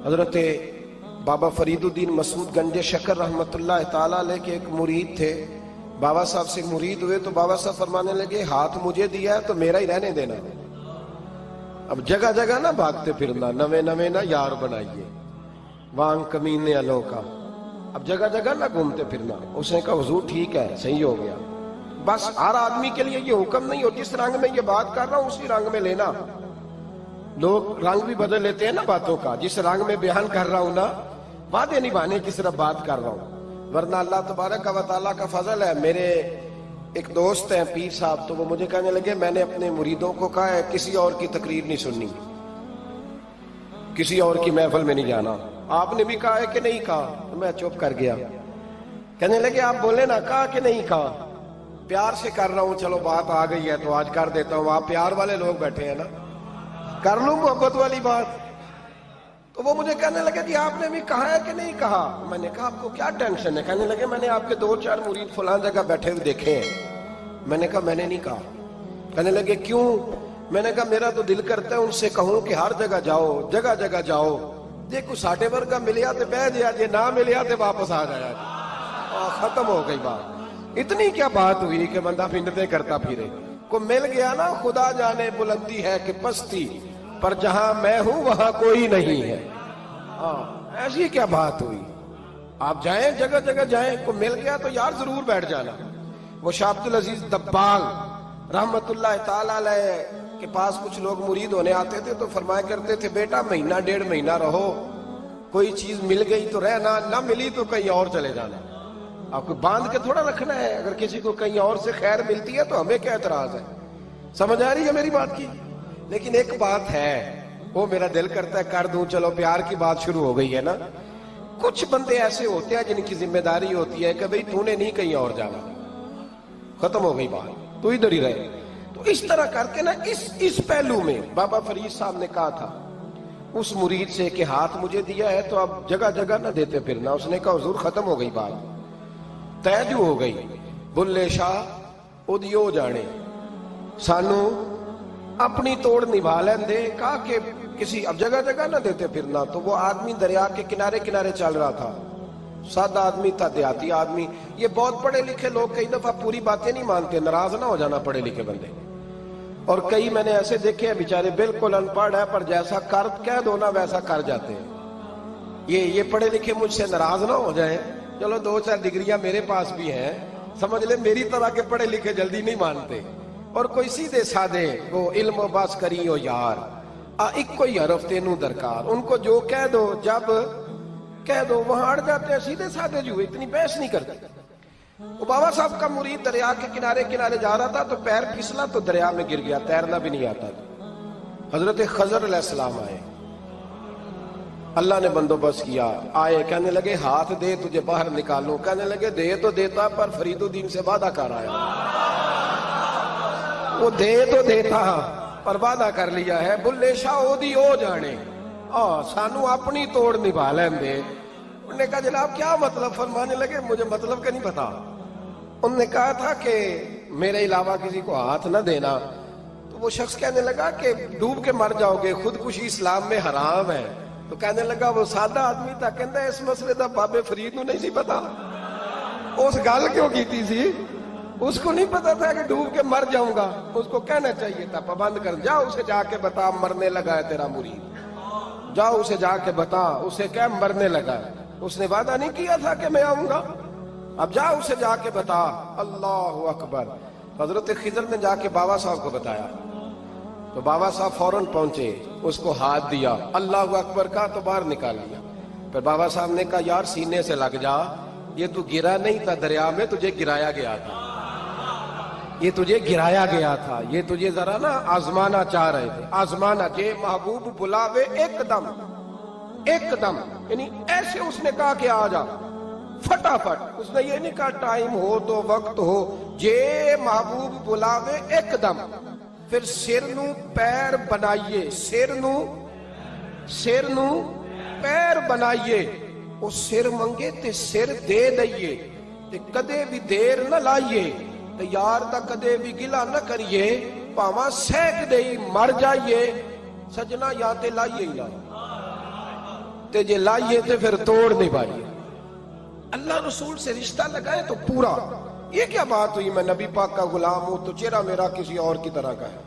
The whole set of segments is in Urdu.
حضرت بابا فریدالدین مسعود گنج شکر رحمت اللہ تعالیٰ علیہ کے ایک مرید تھے. بابا صاحب سے مرید ہوئے تو بابا صاحب فرمانے لگے ہاتھ مجھے دیا ہے تو میرا ہی رہنے دینا. اب جگہ جگہ نہ بھاگتے پھرنا, نوے نوے نہ یار بنائیے وان کمینے والوں کا. اب جگہ جگہ نہ گھومتے پھرنا. اس نے کہا حضور ٹھیک ہے, صحیح ہو گیا. بس ہر آدمی کے لیے یہ حکم نہیں ہو جس رنگ میں یہ بات کر رہا ہوں اسی رنگ میں لینا. لوگ رنگ بھی بدل لیتے ہیں نا باتوں کا. جس رنگ میں بیان کر رہا ہوں نا وعدے نبھانے کی صرف بات کر رہا ہوں, ورنہ اللہ تبارک و تعالیٰ کا فضل ہے. میرے ایک دوست ہیں پیر صاحب, تو وہ مجھے کہنے لگے میں نے اپنے مریدوں کو کہا ہے کسی اور کی تقریر نہیں سننی, کسی اور کی محفل میں نہیں جانا. آپ نے بھی کہا ہے کہ نہیں کہا؟ میں چپ کر گیا. کہنے لگے آپ بولے نا, کہا کہ نہیں کہا؟ پیار سے کر رہا ہوں, چلو بات آ گئی ہے تو آج کر دیتا ہوں. آپ پیار والے لوگ بیٹھے ہیں نا, کر لوں محبت والی بات. تو وہ مجھے کہنے لگے کہ آپ نے بھی کہا ہے کہ نہیں کہا؟ میں نے کہا آپ کو کیا ٹینشن ہے؟ کہنے لگے میں نے آپ کے 2-4 مرید فلاں جگہ بیٹھے ہوئے دیکھے ہیں. میں نے کہا میں نے نہیں کہا. کہنے لگے کیوں؟ میں نے کہا میرا تو دل کرتا ہے ان سے کہوں کہ ہر جگہ جاؤ, جگہ جگہ جاؤ, دیکھو ساڈے ورگا ملیا تو بہ جیا, جے نہ ملیا تو واپس آ جایا. ختم ہو گئی بات. اتنی کیا بات ہوئی کہ بندہ منتیں کرتا پھرے. کو مل گیا نا, خدا جانے بلندی ہے کہ پستی, پر جہاں میں ہوں وہاں کوئی نہیں ہے. ایسی کیا بات ہوئی؟ آپ جائیں جگہ جگہ جائیں, کو مل گیا تو یار ضرور بیٹھ جانا. وہ شاہ عبدالعزیز دباغ رحمت اللہ تعالیٰ علیہ کے پاس کچھ لوگ مرید ہونے آتے تھے تو فرمایا کرتے تھے بیٹا 1-1.5 مہینہ رہو, کوئی چیز مل گئی تو رہنا, نہ ملی تو کہیں اور چلے جانا. آپ کو باندھ کے تھوڑا رکھنا ہے. اگر کسی کو کہیں اور سے خیر ملتی ہے تو ہمیں کیا اعتراض ہے؟ سمجھ آ رہی ہے میری بات کی؟ لیکن ایک بات ہے, وہ میرا دل کرتا ہے کر دوں, چلو پیار کی بات شروع ہو گئی ہے نا. کچھ بندے ایسے ہوتے ہیں جن کی ذمہ داری ہوتی ہے کہ بھئی تو نے نہیں کہیں اور جانا, ختم ہو گئی بات, تو ادھر ہی رہے. تو اس طرح کر کے نا اس پہلو میں بابا فرید صاحب نے کہا تھا اس مرید سے کہ ہاتھ مجھے دیا ہے تو اب جگہ جگہ نہ دیتے پھرنا. اس نے کہا حضور ختم ہو گئی بات, طے جو ہو گئی. بلے شاہ ادیو جانے, سانو اپنی توڑ نبھا لین دے. کہا کہ کسی اب جگہ جگہ نہ دیتے پھرنا. تو وہ آدمی دریا کے کنارے کنارے چل رہا تھا, سادہ آدمی تھا, دیہاتی آدمی. یہ بہت پڑھے لکھے لوگ کئی دفعہ پوری باتیں نہیں مانتے, ناراض نہ ہو جانا پڑھے لکھے بندے. اور کئی میں نے ایسے دیکھے ہیں بیچارے بالکل ان پڑھ ہے پر جیسا کر کہہ دو نا ویسا کر جاتے ہیں. یہ پڑھے لکھے مجھ سے ناراض نہ ہو جائیں. چلو 2-4 ڈگریاں میرے پاس بھی ہیں, سمجھ لے میری طرح کے پڑھے لکھے جلدی نہیں مانتے. اور کوئی سیدھے سادے وہ علم و بس کری ہو یار, ایک کوئی حرف تینوں درکار. ان کو جو کہہ دو جب کہہ دو وہاں اڑ جاتے ہیں, سیدھے سادے جو اتنی بحث نہیں کرتے. وہ بابا صاحب کا مرید دریا کے کنارے کنارے جا رہا تھا تو پیر پھسلا تو دریا میں گر گیا, تیرنا بھی نہیں آتا تھا. حضرت خضر علیہ السلام آئے, اللہ نے بندوبست کیا. آئے, کہنے لگے ہاتھ دے تجھے باہر نکالوں. کہنے لگے دے تو دیتا پر فریدالدین سے وعدہ کر آیا. وہ دے تو دیتا پر وعدہ کر لیا ہے. بلے شاہ اودی او جانے, سانو اپنی توڑ نبھا لین دے. انہوں نے کہا جناب کیا مطلب؟ فرمانے لگے مجھے مطلب کا نہیں پتا. انہوں نے کہا تھا کہ میرے علاوہ کسی کو ہاتھ نہ دینا. تو وہ شخص کہنے لگا کہ ڈوب کے مر جاؤ گے, خودکشی اسلام میں حرام ہے. تو کہنے لگا وہ سادہ آدمی تھا, کہندا اس مسئلے دا بابے فرید نو نہیں سی پتا. اس گل کیوں کیتی سی؟ اس کو نہیں پتا تھا کہ ڈوب کے مر جاؤں گا. اس کو کہنا چاہیے تھا پابند کر, جا اسے جا کے بتا مرنے لگا ہے تیرا مرید, جاؤ اسے جا کے بتا, اسے کیا مرنے لگا ہے. اس نے وعدہ نہیں کیا تھا کہ میں آؤں گا؟ اب جا اسے جا کے بتا. اللہ اکبر. حضرت خضر نے جا کے بابا صاحب کو بتایا تو بابا صاحب فوراً پہنچے, اس کو ہاتھ دیا, اللہ اکبر کہا تو باہر نکال لیا. پھر بابا صاحب نے کہا یار سینے سے لگ جا, یہ تو گرا نہیں تھا دریا میں, تجھے گرایا گیا تھا. یہ تجھے گرایا گیا تھا, یہ تجھے ذرا نا آزمانا چاہ رہے تھے. آزمانا کہ محبوب بلاوے ایک دم, ایک دم, یعنی ایسے اس نے کہا کہ آ جا فٹافٹ. اس نے یہ نہیں کہا ٹائم ہو تو وقت ہو, جے محبوب بلاوے ایک دم. پھر سر نو پیر بنائیے, سر نو پیر بنائیے. وہ سر منگے تے سر دے دئیے, تے کدے بھی دیر نہ لائیے, تے یار دا کدے بھی گلا نہ کریے, پاواں سینک دئی مر جائیے. سجنا یا تے لائیے ہی نہ. تے جے لائیے تے پھر توڑ نہیں پائیے. اللہ رسول سے رشتہ لگائے تو پورا. یہ کیا بات ہوئی میں نبی پاک کا غلام ہوں تو چہرہ میرا کسی اور کی طرح کا ہے.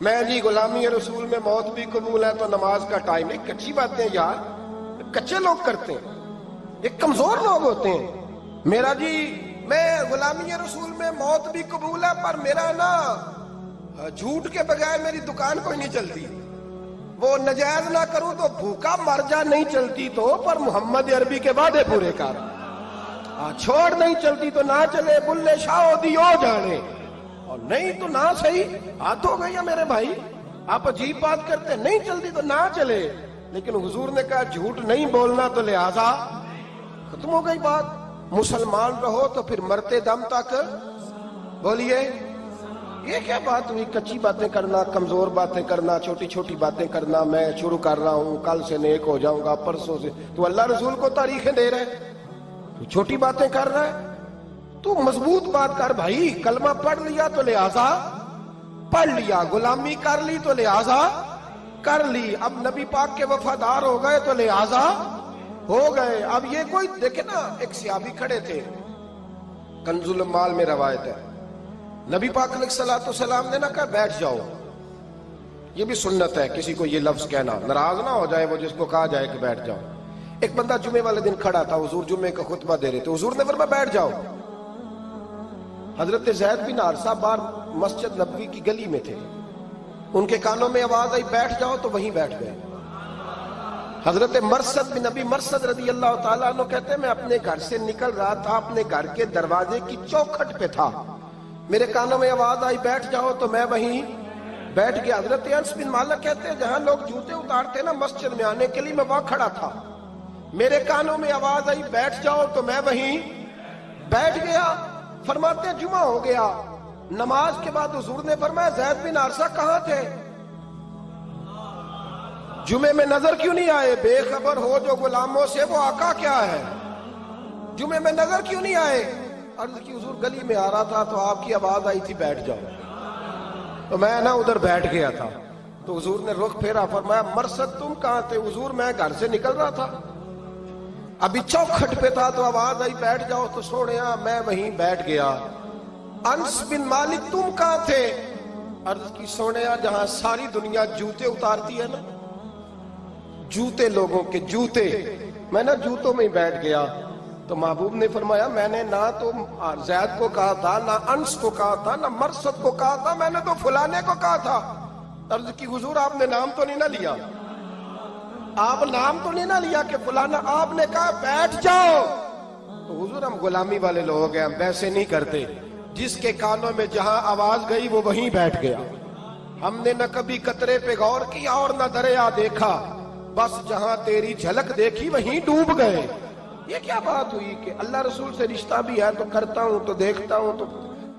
میں جی غلامی رسول میں موت بھی قبول ہے تو نماز کا ٹائم نہیں. کچی باتیں یار کچے لوگ کرتے ہیں, یہ کمزور لوگ ہوتے ہیں. میرا جی میں غلامی رسول میں موت بھی قبول ہے پر میرا نا جھوٹ کے بغیر میری دکان کوئی نہیں چلتی. وہ نجائز نہ کروں تو بھوکا مر جا نہیں چلتی تو, پر محمد عربی کے وعدے پورے کر. چھوڑ نہیں چلتی تو نہ چلے, بلے شاہ دیو جانے, اور نہیں تو نہ صحیح. ہاتھ ہو گئی ہے میرے بھائی, آپ عجیب بات کرتے, نہیں چلتی تو نہ چلے. لیکن حضور نے کہا جھوٹ نہیں بولنا تو لہذا ختم ہو گئی بات. مسلمان رہو تو پھر مرتے دم تک بولیے. یہ کیا بات ہوئی کچی باتیں کرنا, کمزور باتیں کرنا, چھوٹی چھوٹی باتیں کرنا. میں شروع کر رہا ہوں, کل سے نیک ہو جاؤں گا, پرسوں سے. تو اللہ رسول کو تاریخیں دے رہے, تو چھوٹی باتیں کر رہا ہے. تو مضبوط بات کر بھائی. کلمہ پڑھ لیا تو لہذا پڑھ لیا, غلامی کر لی تو لہذا کر لی. اب نبی پاک کے وفادار ہو گئے تو لہذا ہو گئے. اب یہ کوئی دیکھے نا, ایک صحابی کھڑے تھے, کنز المال میں روایت ہے, نبی پاک علیہ الصلوۃ والسلام نے نہ کہا بیٹھ جاؤ. یہ بھی سنت ہے کسی کو یہ لفظ کہنا, ناراض نہ ہو جائے وہ جس کو کہا جائے کہ بیٹھ جاؤ. ایک بندہ جمعے والے دن کھڑا تھا, حضور جمعے کا خطبہ دے رہے تھے, حضور نے فرمایا بیٹھ جاؤ. حضرت زید بن حارثہ باہر مسجد نبوی کی گلی میں تھے, ان کے کانوں میں آواز آئی بیٹھ جاؤ تو وہیں بیٹھ گئے. حضرت مرثد بن نبی مرثد رضی اللہ تعالیٰ عنہ کہتے ہیں میں اپنے گھر سے نکل رہا تھا, اپنے گھر کے دروازے کی چوکھٹ پہ تھا, میرے کانوں میں آواز آئی بیٹھ جاؤ تو میں وہیں بیٹھ گیا. حضرت انس بن مالک کہتے ہیں جہاں لوگ جوتے اتارتے نا مسجد میں آنے کے لیے, میں وہاں کھڑا تھا, میرے کانوں میں آواز آئی بیٹھ جاؤ تو میں وہیں بیٹھ گیا. فرماتے ہیں جمعہ ہو گیا, نماز کے بعد حضور نے فرمایا زید بن حارثہ کہاں تھے, جمعے میں نظر کیوں نہیں آئے؟ بے خبر ہو جو غلاموں سے وہ آقا کیا ہے, جمعے میں نظر کیوں نہیں آئے؟ عرض کی حضور گلی میں آ رہا تھا تو آپ کی آواز آئی تھی بیٹھ جاؤ, تو میں نا ادھر بیٹھ گیا تھا. تو حضور نے رخ پھیرا, فرمایا مرثد تم کہاں تھے؟ حضور میں گھر سے نکل رہا تھا, ابھی چوکھٹ پہ تھا تو آواز آئی بیٹھ جاؤ تو سوڑیا میں وہیں بیٹھ گیا. انس بن مالک تم کہاں تھے؟ عرض کی سوڑیا جہاں ساری دنیا جوتے اتارتی ہے نا, جوتے لوگوں کے جوتے, میں نا جوتوں میں ہی بیٹھ گیا. تو محبوب نے فرمایا میں نے نہ تو زید کو کہا تھا, نہ انس کو کہا تھا, نہ مرثد کو کہا تھا, میں نے تو فلانے کو کہا تھا. عرض کی حضور آپ نے نام تو نہیں نہ لیا, آپ نام تو نہیں نہ لیا کہ فلانا, آپ نے کہا بیٹھ جاؤ. تو حضور ہم غلامی والے لوگ ہیں, ہم ویسے نہیں کرتے, جس کے کانوں میں جہاں آواز گئی وہ وہیں بیٹھ گیا. ہم نے نہ کبھی قطرے پہ غور کیا اور نہ دریا دیکھا, بس جہاں تیری جھلک دیکھی وہیں ڈوب گئے. یہ کیا بات ہوئی کہ اللہ رسول سے رشتہ بھی ہے تو کرتا ہوں, تو دیکھتا ہوں تو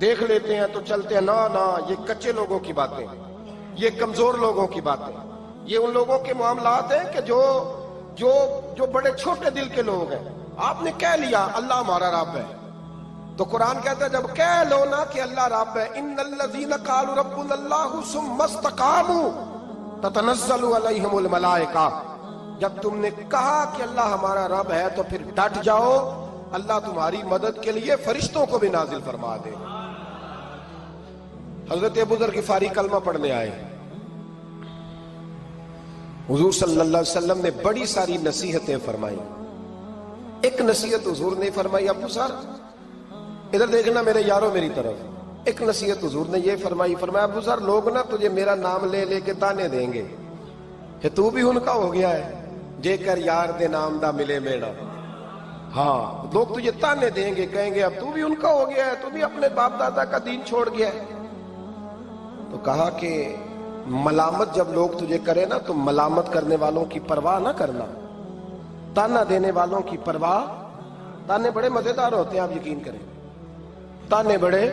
دیکھ لیتے ہیں تو چلتے ہیں. نہ یہ کچے لوگوں کی باتیں, یہ کمزور لوگوں کی باتیں, یہ ان لوگوں کے معاملات ہیں کہ جو بڑے چھوٹے دل کے لوگ ہیں. آپ نے کہہ لیا اللہ ہمارا رب ہے, تو قرآن کہتا ہے جب کہہ لو نا کہ اللہ رب ہے, ان الذین قالوا ربنا اللہ ثم استقاموا تتنزل علیہم الملائکہ, جب تم نے کہا کہ اللہ ہمارا رب ہے تو پھر ڈٹ جاؤ, اللہ تمہاری مدد کے لیے فرشتوں کو بھی نازل فرما دے. حضرت ابو ذر غفاری کلمہ پڑھنے آئے, حضور صلی اللہ علیہ وسلم نے بڑی ساری نصیحتیں فرمائی. ایک نصیحت حضور نے فرمائی, ابو سر ادھر دیکھنا میرے یاروں میری طرف. ایک نصیحت حضور نے یہ فرمائی, فرمایا ابو سر لوگ نا تجھے میرا نام لے لے کے تانے دیں گے کہ تو بھی ان کا ہو گیا ہے, جے کر یار دے نام دا ملے میڑا. ہاں لوگ تجھے تانے دیں گے, کہیں گے اب تو بھی ان کا ہو گیا ہے, تو بھی اپنے باپ دادا کا دین چھوڑ گیا ہے. تو کہا کہ ملامت جب لوگ تجھے کرے نا تو ملامت کرنے والوں کی پرواہ نہ کرنا, تانا دینے والوں کی پرواہ. تانے بڑے مزیدار ہوتے ہیں, آپ یقین کریں, تانے بڑے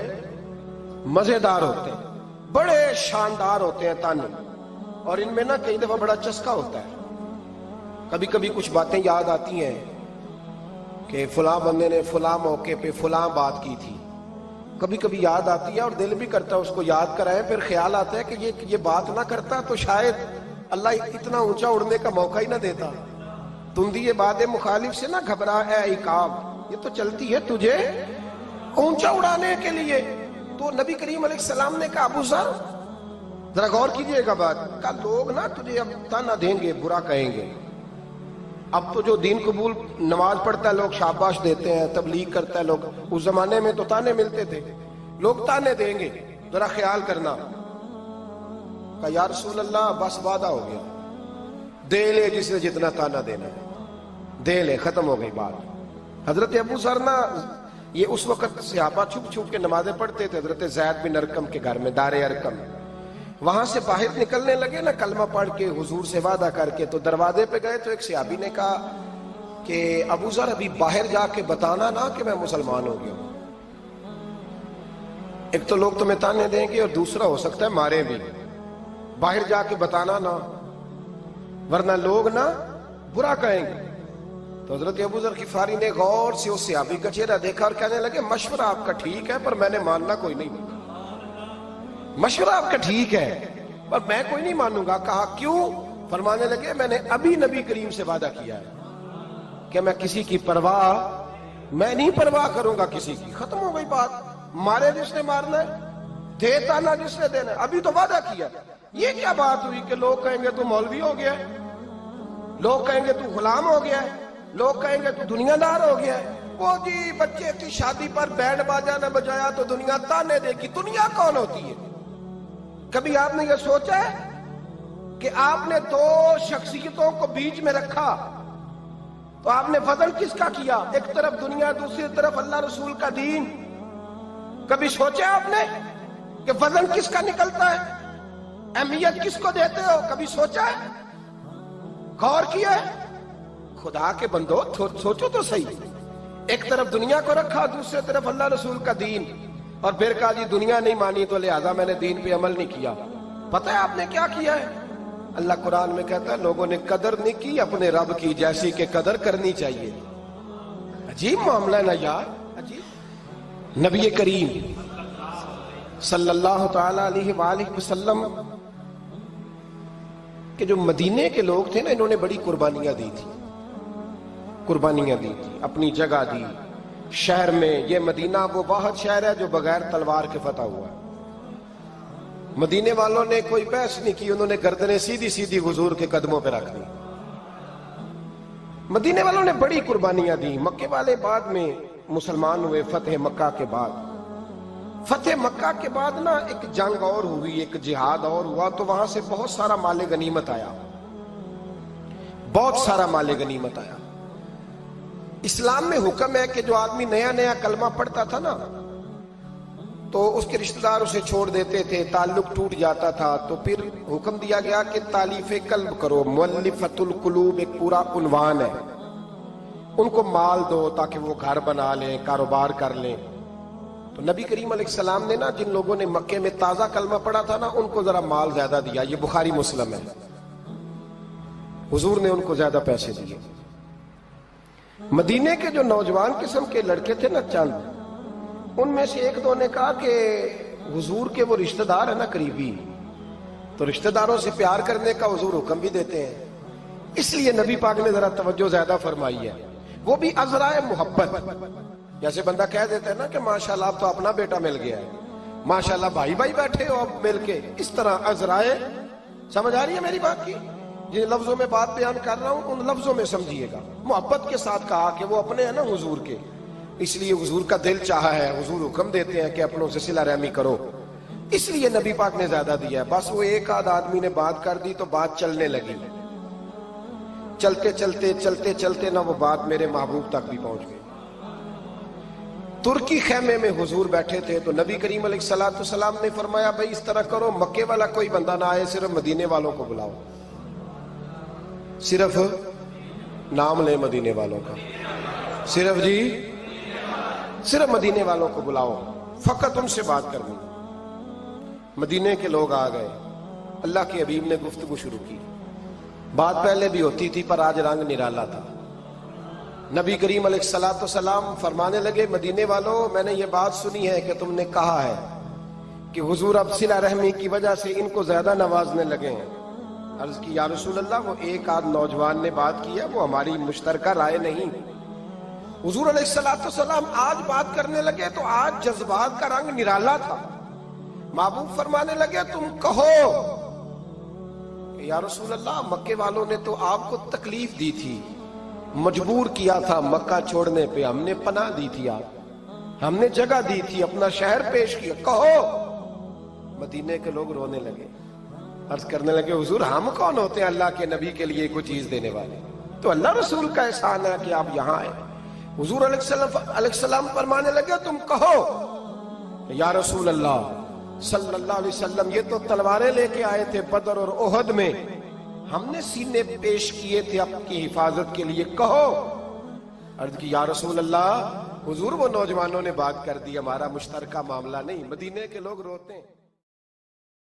مزیدار ہوتے ہیں, بڑے شاندار ہوتے ہیں تانے, اور ان میں نا کئی دفعہ بڑا چسکا ہوتا ہے. کبھی کبھی کچھ باتیں یاد آتی ہیں کہ فلاں بندے نے فلاں موقع پہ فلاں بات کی تھی, کبھی کبھی یاد آتی ہے اور دل بھی کرتا ہے اس کو یاد کرائیں. پھر خیال آتا ہے کہ یہ بات نہ کرتا تو شاید اللہ اتنا اونچا اڑنے کا موقع ہی نہ دیتا. تندی باد مخالف سے نہ گھبرا اے عقاب، یہ تو چلتی ہے تجھے اونچا اڑانے کے لیے۔ تو نبی کریم علیہ السلام نے کہا ابو ذر ذرا غور کیجئے گا بات، کہا لوگ نا تجھے اب تانا دیں گے، برا کہیں گے۔ اب تو جو دین قبول نماز پڑھتا ہے لوگ شاباش دیتے ہیں، تبلیغ کرتا ہے لوگ، اس زمانے میں تو تانے ملتے تھے، لوگ تانے دیں گے، ذرا خیال کرنا۔ کہا یا رسول اللہ بس وعدہ ہو گیا، دے لے جس نے جتنا تانا دینا ہے، دے لے، ختم ہو گئی بات۔ حضرت ابو ذر نا یہ اس وقت صحابہ چھپ چھپ کے نمازیں پڑھتے تھے حضرت زید بن ارقم کے گھر میں، دار ارقم۔ وہاں سے باہر نکلنے لگے نا کلمہ پڑھ کے حضور سے وعدہ کر کے، تو دروازے پہ گئے تو ایک صحابی نے کہا کہ ابو ذر ابھی باہر جا کے بتانا نا کہ میں مسلمان ہو گیا ہوں، ایک تو لوگ تمہیں تانے دیں گے اور دوسرا ہو سکتا ہے مارے بھی، باہر جا کے بتانا نا ورنہ لوگ نا برا کہیں گے۔ تو حضرت ابو ذر غفاری نے غور سے اس صحابی کا چہرہ دیکھا اور کہنے لگے مشورہ آپ کا ٹھیک ہے پر میں نے ماننا کوئی نہیں، مشورہ آپ کا ٹھیک ہے پر میں کوئی نہیں مانوں گا۔ کہا کیوں؟ فرمانے لگے میں نے ابھی نبی کریم سے وعدہ کیا ہے کہ میں کسی کی پرواہ میں نہیں پرواہ کروں گا کسی کی، ختم ہو گئی بات، مارے جس نے مارنا ہے، دے تانا جس نے دینا ہے، ابھی تو وعدہ کیا۔ یہ کیا بات ہوئی کہ لوگ کہیں گے تو مولوی ہو گیا ہے، لوگ کہیں گے تو غلام ہو گیا ہے، لوگ کہیں گے تو دنیا دار ہو گیا ہے، وہ جی بچے کی شادی پر بینڈ باجا نہ بجایا تو دنیا تانے دے گی۔ دنیا کون ہوتی ہے؟ کبھی آپ نے یہ سوچا ہے کہ آپ نے دو شخصیتوں کو بیچ میں رکھا تو آپ نے وزن کس کا کیا؟ ایک طرف دنیا، دوسری طرف اللہ رسول کا دین۔ کبھی سوچا آپ نے کہ وزن کس کا نکلتا ہے، اہمیت کس کو دیتے ہو؟ کبھی سوچا ہے، غور کیا ہے؟ خدا کے بندو سوچو تو صحیح، ایک طرف دنیا کو رکھا، دوسری طرف اللہ رسول کا دین، اور پھر کہا جی دنیا نہیں مانی تو لہذا میں نے دین پہ عمل نہیں کیا۔ پتہ ہے آپ نے کیا کیا ہے؟ اللہ قرآن میں کہتا ہے لوگوں نے قدر نہیں کی اپنے رب کی جیسی کہ قدر کرنی چاہیے۔ عجیب معاملہ ہے نا یار، عجیب۔ نبی کریم صلی اللہ تعالی علیہ وآلہ وسلم کہ جو مدینے کے لوگ تھے نا، انہوں نے بڑی قربانیاں دی تھی، قربانیاں دی تھی، اپنی جگہ دی شہر میں۔ یہ مدینہ وہ واحد شہر ہے جو بغیر تلوار کے فتح ہوا ہے۔ مدینے والوں نے کوئی بحث نہیں کی، انہوں نے گردنیں سیدھی سیدھی حضور کے قدموں پہ رکھ دی۔ مدینے والوں نے بڑی قربانیاں دی۔ مکے والے بعد میں مسلمان ہوئے فتح مکہ کے بعد۔ فتح مکہ کے بعد نا ایک جنگ اور ہوئی، ایک جہاد اور ہوا، تو وہاں سے بہت سارا مال غنیمت آیا، بہت سارا مال غنیمت آیا۔ اسلام میں حکم ہے کہ جو آدمی نیا نیا کلمہ پڑھتا تھا نا تو اس کے رشتہ دار اسے چھوڑ دیتے تھے، تعلق ٹوٹ جاتا تھا، تو پھر حکم دیا گیا کہ تالیف قلب کرو، مؤلفۃ القلوب ایک پورا عنوان ہے، ان کو مال دو تاکہ وہ گھر بنا لیں، کاروبار کر لیں۔ تو نبی کریم علیہ السلام نے نا جن لوگوں نے مکے میں تازہ کلمہ پڑھا تھا نا ان کو ذرا مال زیادہ دیا، یہ بخاری مسلم ہے، حضور نے ان کو زیادہ پیسے دیے۔ مدینے کے جو نوجوان قسم کے لڑکے تھے نا چند، ان میں سے ایک دو نے کہا کہ حضور کے وہ رشتہ دار ہیں نا قریبی، تو رشتہ داروں سے پیار کرنے کا حضور حکم بھی دیتے ہیں، اس لیے نبی پاک نے ذرا توجہ زیادہ فرمائی ہے، وہ بھی عذرائے محبت۔ جیسے بندہ کہہ دیتا ہے نا کہ ماشاءاللہ اب تو اپنا بیٹا مل گیا ہے، ماشاءاللہ بھائی بھائی بیٹھے ہو اب مل کے، اس طرح عذرائے۔ سمجھ آ رہی ہے میری بات کی؟ جن لفظوں میں بات بیان کر رہا ہوں ان لفظوں میں سمجھیے گا، محبت کے ساتھ کہا کہ وہ اپنے ہیں نا حضور کے، اس لیے حضور کا دل چاہا ہے، حضور حکم دیتے ہیں کہ اپنوں سے صلہ رحمی کرو، اس لیے نبی پاک نے زیادہ دیا ہے۔ بس وہ ایک آدھ آدمی نے بات کر دی تو بات چلنے لگی، چلتے چلتے چلتے چلتے نہ وہ بات میرے محبوب تک بھی پہنچ گئی۔ ترکی خیمے میں حضور بیٹھے تھے تو نبی کریم علیہ الصلوۃ والسلام نے فرمایا بھائی اس طرح کرو، مکے والا کوئی بندہ نہ آئے، صرف مدینے والوں کو بلاؤ، صرف نام لے مدینے والوں کا، صرف جی صرف مدینے والوں کو بلاؤ، فقط ان سے بات کرنی۔ مدینے کے لوگ آ گئے، اللہ کے حبیب نے گفتگو شروع کی، بات پہلے بھی ہوتی تھی پر آج رنگ نرالا تھا۔ نبی کریم علیہ الصلوۃ والسلام فرمانے لگے مدینے والوں، میں نے یہ بات سنی ہے کہ تم نے کہا ہے کہ حضور اب صلہ رحمی کی وجہ سے ان کو زیادہ نوازنے لگے ہیں، عرض کی یا رسول اللہ وہ ایک آدھ نوجوان نے بات کی ہے، وہ ہماری مشترکہ رائے نہیں۔ حضور علیہ السلام آج بات کرنے لگے تو آج جذبات کا رنگ نرالا تھا۔ محبوب فرمانے لگے تم کہو کہ یا رسول اللہ مکے والوں نے تو آپ کو تکلیف دی تھی، مجبور کیا تھا مکہ چھوڑنے پہ، ہم نے پناہ دی تھی، آپ ہم نے جگہ دی تھی، اپنا شہر پیش کیا، کہو۔ مدینے کے لوگ رونے لگے، عرض کرنے لگے حضور ہم کون ہوتے ہیں اللہ کے نبی کے لیے کوئی چیز دینے والے، تو اللہ رسول کا احسان ہے کہ آپ یہاں آئے۔ حضور علیہ السلام فرمانے لگے تم کہو کہ یا رسول اللہ صلی اللہ علیہ وسلم یہ تو تلواریں لے کے آئے تھے بدر اور احد میں، ہم نے سینے پیش کیے تھے آپ کی حفاظت کے لیے، کہو۔ عرض کی یا رسول اللہ حضور وہ نوجوانوں نے بات کر دی، ہمارا مشترکہ معاملہ نہیں۔ مدینے کے لوگ روتے ہیں۔